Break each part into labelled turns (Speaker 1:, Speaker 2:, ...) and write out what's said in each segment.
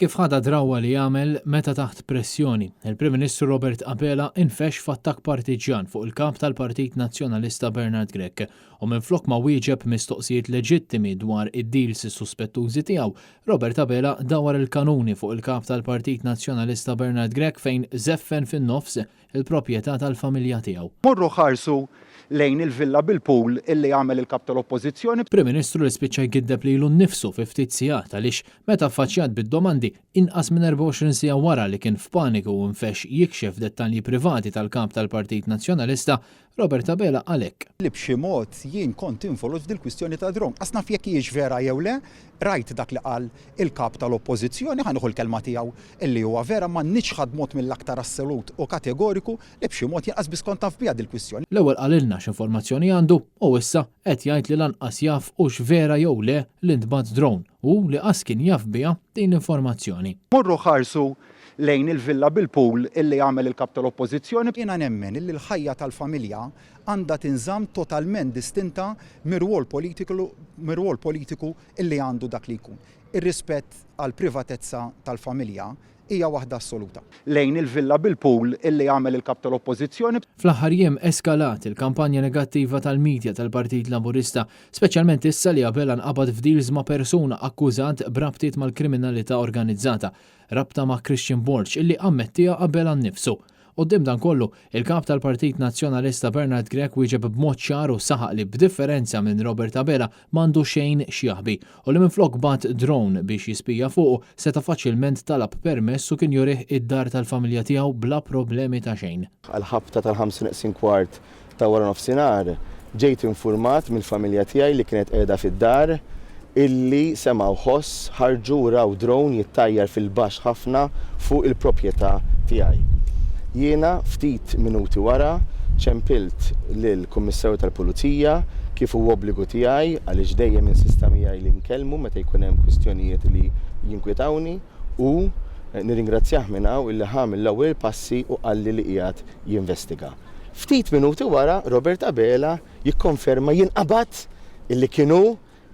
Speaker 1: Kif ħada drawwa li jagħmel meta taħt pressjoni, il-Prim Ministru Robert Abela infex f'attakk partiġjan fuq il-kap tal-Partit Nazzjonalista Bernard Grech u minflok ma wieġeb mistoqsijiet leġittimi dwar id-deals suspettużi tiegħu, Robert Abela dawar il-kanuni fuq il-kap tal-Partit Nazzjonalista Bernard Grech fejn żeffen fin-nofs il-proprjetà tal-familja tiegħu.
Speaker 2: Morru ħarsu lejn il-villa bil-pool illi għamel il-kap tal-Oppożizzjoni.
Speaker 1: Prim Ministru li spiċċa jgiddeb lilu nnifsu fi ftit sigħat għaliex meta affaċċjat bid-domandi inqas minn 24 siegħa wara li kien f'paniku u nfex jikxef dettalji privati tal-kap tal-Partit Nazzjonalista, Robert Abela għalhekk.
Speaker 2: Li b'xi mod jien kont involut f'dil kwistjoni ta' dron. Asna jekk hijiex vera jew le, rajt dak li qal il-kap tal-Oppożizzjoni ħanieħu l-kelma tiegħu illi huwa vera ma niċħad mod mill-aktar assolut u kategoriku li b'xi mod jinqas biss kont taf biha dil-kwistjoni.
Speaker 1: L-ewwel qalilna x'informazzjoni għandu u issa qed jgħid li lanqas jaf hux vera jew le li ntbagħat drone u li qas kien jaf biha din l-informazzjoni.
Speaker 2: Morru ħarsu lejn il-villa bil-pool illi għamel il-kap tal-Oppożizzjoni. Jiena nemmen illi l-ħajja tal-familja għandha tinżamm totalment distinta mir-rwol politiku illi għandu dak li jkun. Ir-rispett għall privatezza tal-familja hija waħda assoluta. Lejn il-villa bil-pool illi għamel il-kap tal-Oppożizzjoni.
Speaker 1: Fl-aħħar jiem eskalat il-kampanja negattiva tal-medja tal-Partit Laburista, speċjalment issa li Abela nqabad f'deals ma' persuna akkużat b'rabtiet mal-kriminalità organizzata, rabta ma' Christian Borch illi ammettija Abela nnifsu. Qudiem dan kollu, il-kap tal-Partit Nazzjonalista Bernard Grech wieġeb b'mod ċar u saħaq li b'differenza minn Robert Abela m'għandu xejn x'jaħbi u li minflok bat drone biex jispija fuqu seta' faċilment talab permess u kien jurih id-dar tal-familja tiegħu bla problemi ta' xejn.
Speaker 3: Għal-ħabta tal-5:15 ta' wara nofsinhar ġejt infurmat mill-familja tiegħi li kienet qiegħda fid-dar illi semgħu ħoss ħarġu raw drone jittajjar fil-baxx ħafna fuq il-proprjetà tiegħi. Jiena ftit minuti wara ċempilt lill-Kummissarju tal-Pulizija kif huwa obbligu tiegħi għaliex dejjem insista miegħi li nkellmu meta jkun hemm kwistjonijiet li jinkwetawni u nirringrazzjah minn hawn illi ħamel l-ewwel passi u qalli li qiegħed jinvestiga. Ftit minuti wara Robert Abela jikkonferma jinqabad illi kienu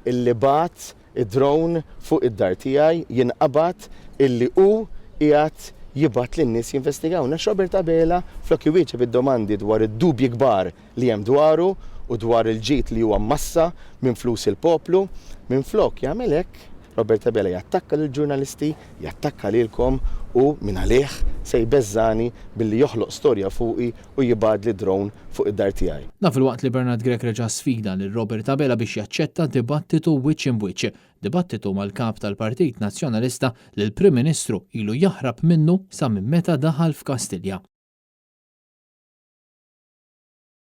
Speaker 3: illi bat id-drone fuq id-dar tiegħi jinqabad illi hu qiegħed jibat lin-nies jinvestigawna. Robert Abela flok iwieġeb id-domandi dwar id-dubji kbar li hemm dwaru u dwar il-ġid li huwa massa minn flus il-poplu, minn flok jagħmel hekk Robert Abela jattakka lill-ġurnalisti, jattakka lilkom u minn għalih se jbeżżani billi joħloq storja fuqi u jibad li drone fuq id-dar tiegħi.
Speaker 1: Naf il-waqt li Bernard Grech reġa' sfida lil Robert Abela biex jaċċetta dibattitu wiċċ imwiċċ, dibattitu mal-kap tal-Partit Nazzjonalista li l-Prim Ministru ilu jaħrab minnu sa minn meta daħal f'Kastilja.